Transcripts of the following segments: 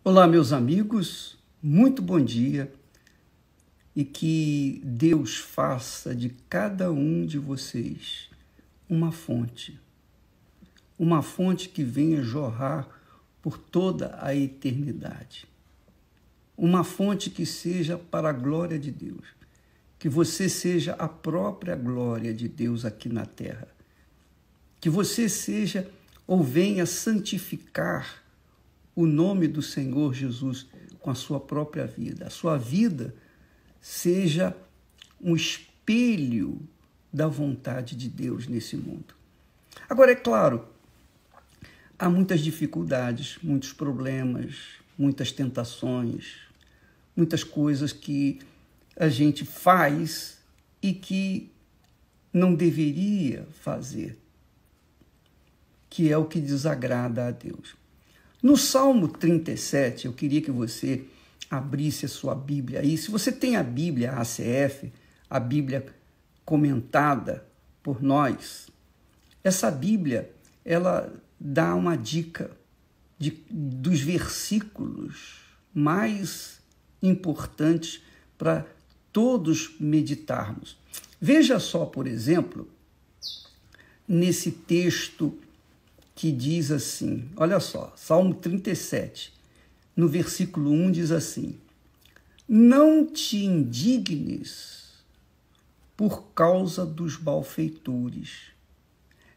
Olá, meus amigos, muito bom dia e que Deus faça de cada um de vocês uma fonte que venha jorrar por toda a eternidade, uma fonte que seja para a glória de Deus, que você seja a própria glória de Deus aqui na terra, que você seja ou venha santificar o nome do Senhor Jesus com a sua própria vida. A sua vida seja um espelho da vontade de Deus nesse mundo. Agora, é claro, há muitas dificuldades, muitos problemas, muitas tentações, muitas coisas que a gente faz e que não deveria fazer, que é o que desagrada a Deus. No Salmo 37, eu queria que você abrisse a sua Bíblia aí. Se você tem a Bíblia ACF, a Bíblia comentada por nós, essa Bíblia, ela dá uma dica dos versículos mais importantes para todos meditarmos. Veja só, por exemplo, nesse texto que diz assim, olha só, Salmo 37, no versículo 1 diz assim: não te indignes por causa dos malfeitores,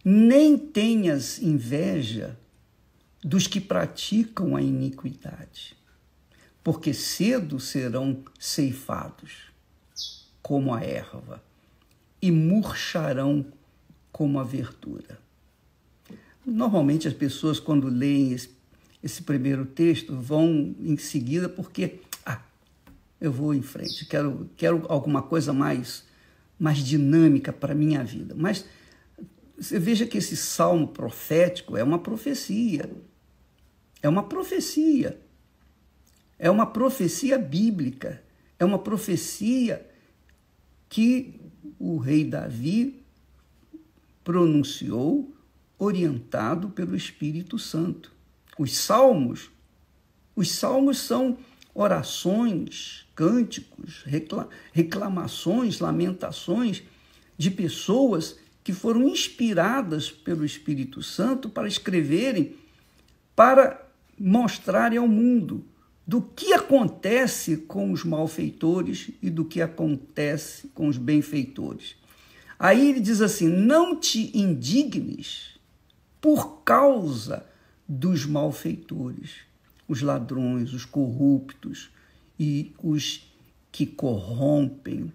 nem tenhas inveja dos que praticam a iniquidade, porque cedo serão ceifados como a erva e murcharão como a verdura. Normalmente as pessoas, quando leem esse primeiro texto, vão em seguida porque eu vou em frente, quero alguma coisa mais dinâmica para a minha vida. Mas você veja que esse salmo profético é uma profecia. É uma profecia. É uma profecia bíblica. É uma profecia que o rei Davi pronunciou orientado pelo Espírito Santo. Os salmos são orações, cânticos, reclamações, lamentações de pessoas que foram inspiradas pelo Espírito Santo para escreverem, para mostrarem ao mundo do que acontece com os malfeitores e do que acontece com os benfeitores. Aí ele diz assim: não te indignes por causa dos malfeitores, os ladrões, os corruptos e os que corrompem,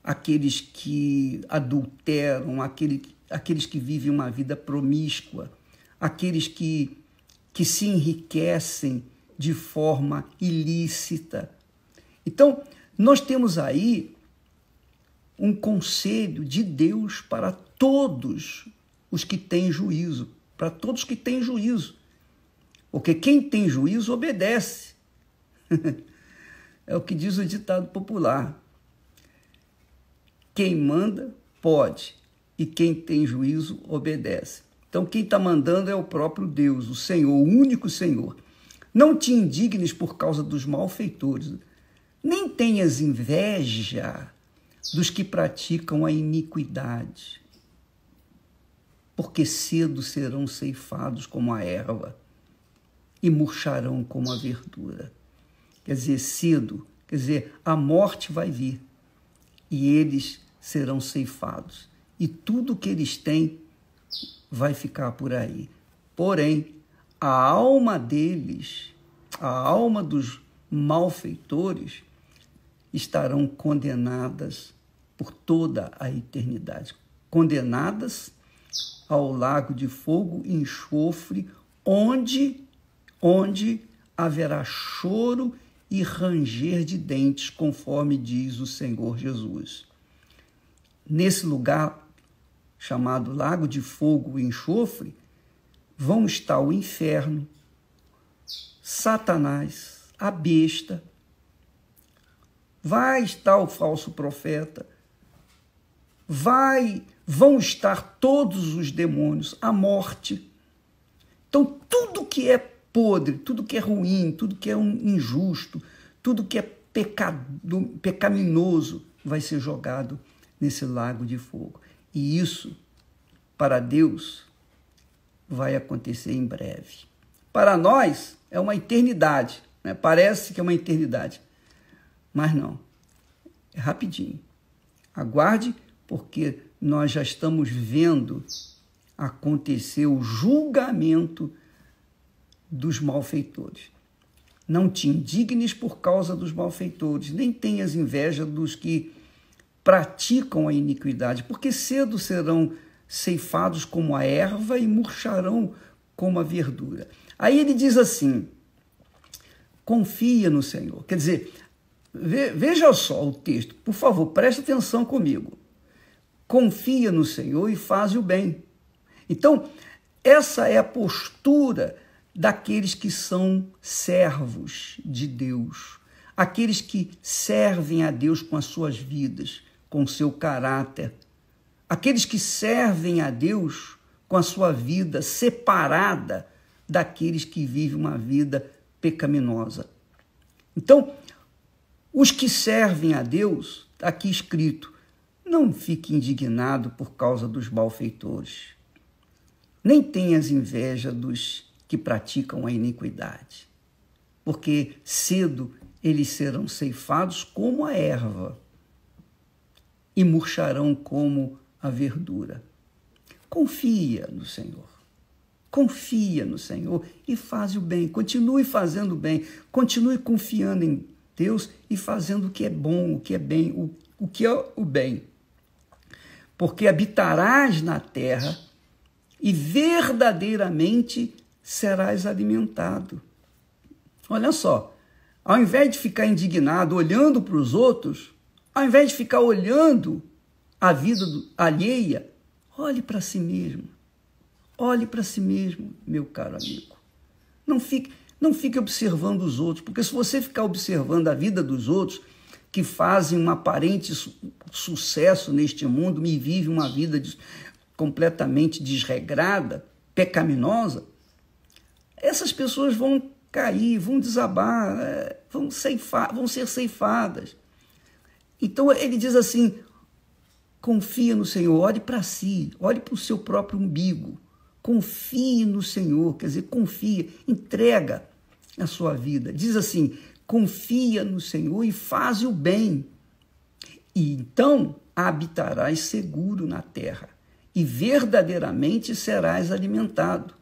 aqueles que adulteram, aqueles que vivem uma vida promíscua, aqueles que se enriquecem de forma ilícita. Então, nós temos aí um conselho de Deus para todos os que têm juízo, para todos que têm juízo. Porque quem tem juízo obedece. É o que diz o ditado popular. Quem manda, pode, e quem tem juízo, obedece. Então, quem está mandando é o próprio Deus, o Senhor, o único Senhor. Não te indignes por causa dos malfeitores, nem tenhas inveja dos que praticam a iniquidade, porque cedo serão ceifados como a erva e murcharão como a verdura. Quer dizer, cedo, a morte vai vir e eles serão ceifados. E tudo que eles têm vai ficar por aí. Porém, a alma deles, a alma dos malfeitores, estarão condenadas por toda a eternidade. Condenadas ao lago de fogo e enxofre, onde haverá choro e ranger de dentes, conforme diz o Senhor Jesus. Nesse lugar, chamado lago de fogo e enxofre, vão estar o inferno, Satanás, a besta, vai estar o falso profeta, vão estar todos os demônios, a morte. Então, tudo que é podre, tudo que é ruim, tudo que é injusto, tudo que é pecaminoso vai ser jogado nesse lago de fogo. E isso, para Deus, vai acontecer em breve. Para nós, é uma eternidade, né? Parece que é uma eternidade, mas não, é rapidinho. Aguarde, porque nós já estamos vendo acontecer o julgamento dos malfeitores. Não te indignes por causa dos malfeitores, nem tenhas inveja dos que praticam a iniquidade, porque cedo serão ceifados como a erva e murcharão como a verdura. Aí ele diz assim, confia no Senhor. Quer dizer, veja só o texto, por favor, preste atenção comigo. Confia no Senhor e faz o bem. Então, essa é a postura daqueles que são servos de Deus, aqueles que servem a Deus com as suas vidas, com o seu caráter, aqueles que servem a Deus com a sua vida separada daqueles que vivem uma vida pecaminosa. Então, os que servem a Deus, está aqui escrito, não fique indignado por causa dos malfeitores, nem tenhas inveja dos que praticam a iniquidade, porque cedo eles serão ceifados como a erva e murcharão como a verdura. Confia no Senhor. Confia no Senhor e faz o bem. Continue fazendo o bem. Continue confiando em Deus e fazendo o que é bom, o que é bem, o que é o bem. Porque habitarás na terra e verdadeiramente serás alimentado. Olha só, ao invés de ficar indignado olhando para os outros, ao invés de ficar olhando a vida alheia, olhe para si mesmo. Olhe para si mesmo, meu caro amigo. Não fique observando os outros, porque se você ficar observando a vida dos outros, que fazem um aparente sucesso neste mundo e vivem uma vida completamente desregrada, pecaminosa, essas pessoas vão cair, vão desabar, vão ser ceifadas. Então ele diz assim, confia no Senhor, olhe para si, olhe para o seu próprio umbigo, confie no Senhor, quer dizer, confia, entrega a sua vida. Diz assim, confia no Senhor e faz o bem, e então habitarás seguro na terra, e verdadeiramente serás alimentado.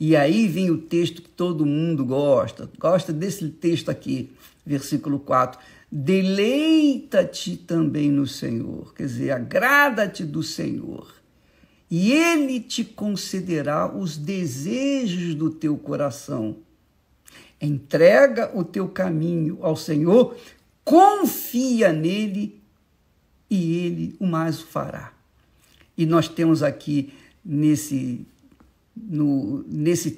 E aí vem o texto que todo mundo gosta desse texto aqui, versículo 4. Deleita-te também no Senhor, quer dizer, agrada-te do Senhor, e Ele te concederá os desejos do teu coração. Entrega o teu caminho ao Senhor, confia nele, e Ele o mais fará. E nós temos aqui, nesse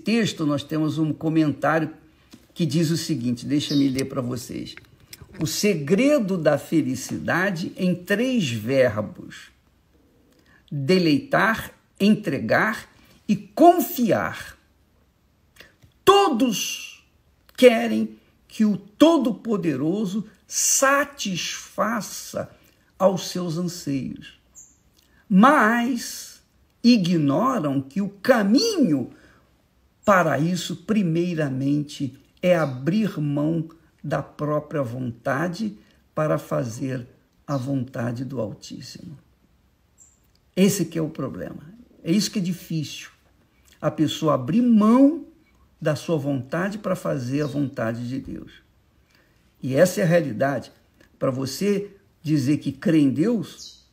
texto, nós temos um comentário que diz o seguinte, deixa-me ler para vocês. O segredo da felicidade em 3 verbos: deleitar, entregar e confiar. Todos querem que o Todo-Poderoso satisfaça aos seus anseios, mas ignoram que o caminho para isso, primeiramente, é abrir mão da própria vontade para fazer a vontade do Altíssimo. Esse que é o problema. É isso que é difícil. A pessoa abrir mão da sua vontade para fazer a vontade de Deus. E essa é a realidade. Para você dizer que crê em Deus,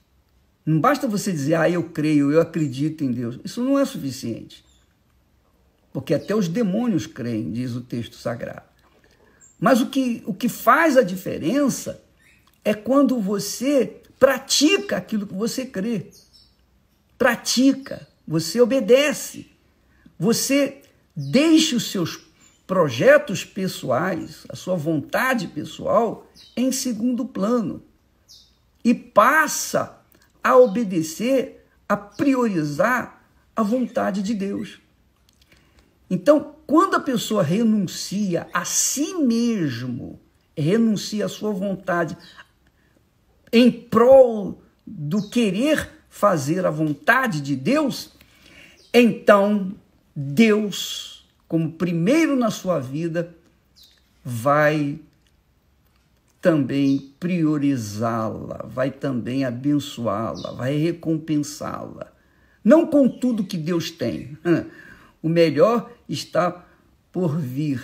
não basta você dizer, eu creio, eu acredito em Deus. Isso não é suficiente. Porque até os demônios creem, diz o texto sagrado. Mas o que faz a diferença é quando você pratica aquilo que você crê. Pratica, você obedece, você deixa os seus projetos pessoais, a sua vontade pessoal em segundo plano e passa a obedecer, a priorizar a vontade de Deus. Então, quando a pessoa renuncia a si mesmo, renuncia à sua vontade em prol do querer fazer a vontade de Deus, então Deus, como primeiro na sua vida, vai também priorizá-la, vai também abençoá-la, vai recompensá-la. Não com tudo que Deus tem. O melhor está por vir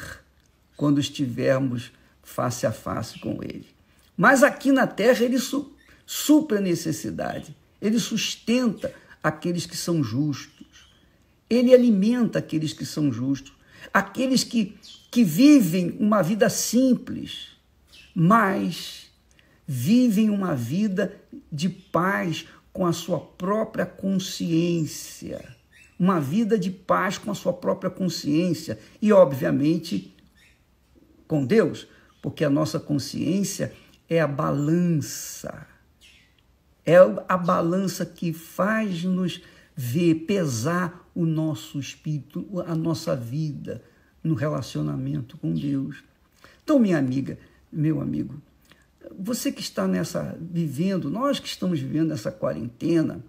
quando estivermos face a face com Ele. Mas aqui na terra Ele supre a necessidade. Ele sustenta aqueles que são justos. Ele alimenta aqueles que são justos. Aqueles que vivem uma vida simples, mas vivem uma vida de paz com a sua própria consciência. Uma vida de paz com a sua própria consciência e, obviamente, com Deus, porque a nossa consciência é a balança. É a balança que faz-nos ver, pesar o nosso espírito, a nossa vida no relacionamento com Deus. Então, minha amiga, meu amigo, você que está vivendo, nós que estamos vivendo essa quarentena,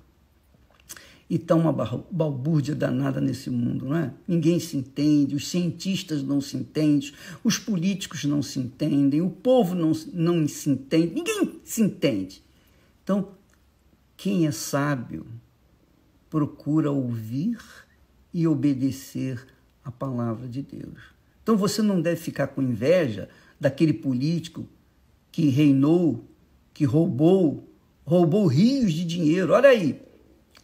e está uma balbúrdia danada nesse mundo, não é? Ninguém se entende, os cientistas não se entendem, os políticos não se entendem, o povo não se entende, ninguém se entende. Então, quem é sábio procura ouvir e obedecer a palavra de Deus. Então, você não deve ficar com inveja daquele político que reinou, que roubou rios de dinheiro. Olha aí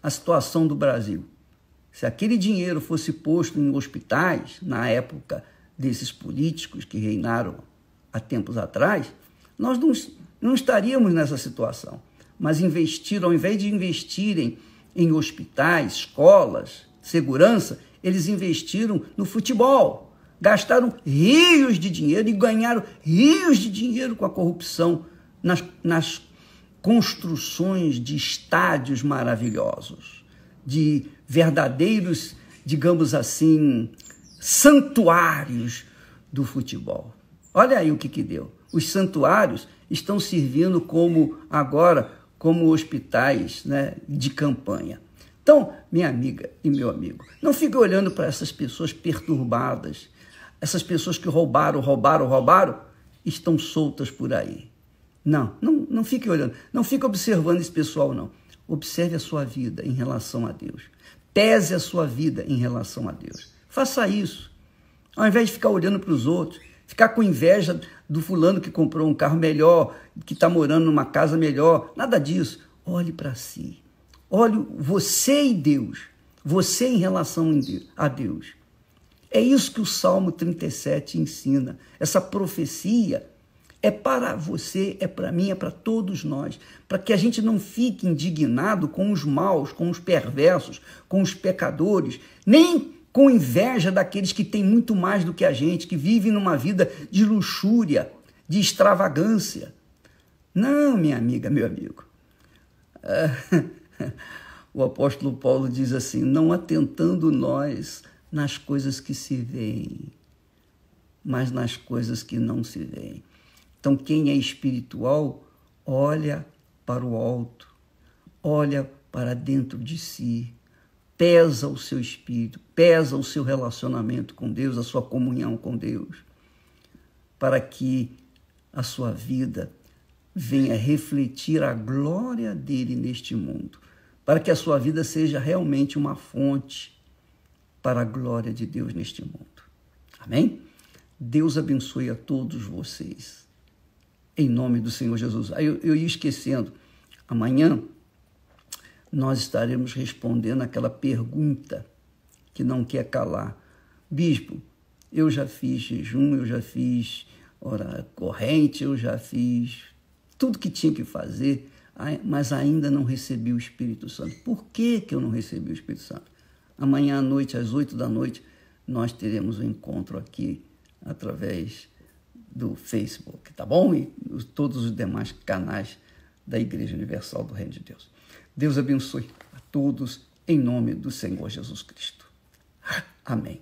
a situação do Brasil. Se aquele dinheiro fosse posto em hospitais, na época desses políticos que reinaram há tempos atrás, nós não estaríamos nessa situação. Mas ao invés de investirem em hospitais, escolas, segurança, eles investiram no futebol. Gastaram rios de dinheiro e ganharam rios de dinheiro com a corrupção nas construções de estádios maravilhosos, de verdadeiros, digamos assim, santuários do futebol. Olha aí o que deu. Os santuários estão servindo agora como hospitais, né, de campanha. Então, minha amiga e meu amigo, não fique olhando para essas pessoas perturbadas, essas pessoas que roubaram, estão soltas por aí. Não fique olhando, não fique observando esse pessoal, não. Observe a sua vida em relação a Deus. Pese a sua vida em relação a Deus. Faça isso. Ao invés de ficar olhando para os outros, ficar com inveja do fulano que comprou um carro melhor, que está morando numa casa melhor, nada disso. Olhe para si. Olhe você e Deus. Você em relação a Deus. É isso que o Salmo 37 ensina. Essa profecia é para você, é para mim, é para todos nós, para que a gente não fique indignado com os maus, com os perversos, com os pecadores, nem com inveja daqueles que têm muito mais do que a gente, que vivem numa vida de luxúria, de extravagância. Não, minha amiga, meu amigo. O apóstolo Paulo diz assim: não atentando nós nas coisas que se veem, mas nas coisas que não se veem. Então, quem é espiritual, olha para o alto, olha para dentro de si, pesa o seu espírito, pesa o seu relacionamento com Deus, a sua comunhão com Deus, para que a sua vida venha refletir a glória dele neste mundo, para que a sua vida seja realmente uma fonte para a glória de Deus neste mundo. Amém? Deus abençoe a todos vocês. Em nome do Senhor Jesus. Eu ia esquecendo, amanhã nós estaremos respondendo aquela pergunta que não quer calar. Bispo, eu já fiz jejum, eu já fiz corrente, eu já fiz tudo que tinha que fazer, mas ainda não recebi o Espírito Santo. Por que eu não recebi o Espírito Santo? Amanhã à noite, às 8h, nós teremos um encontro aqui através do Facebook, tá bom? E todos os demais canais da Igreja Universal do Reino de Deus. Deus abençoe a todos em nome do Senhor Jesus Cristo. Amém.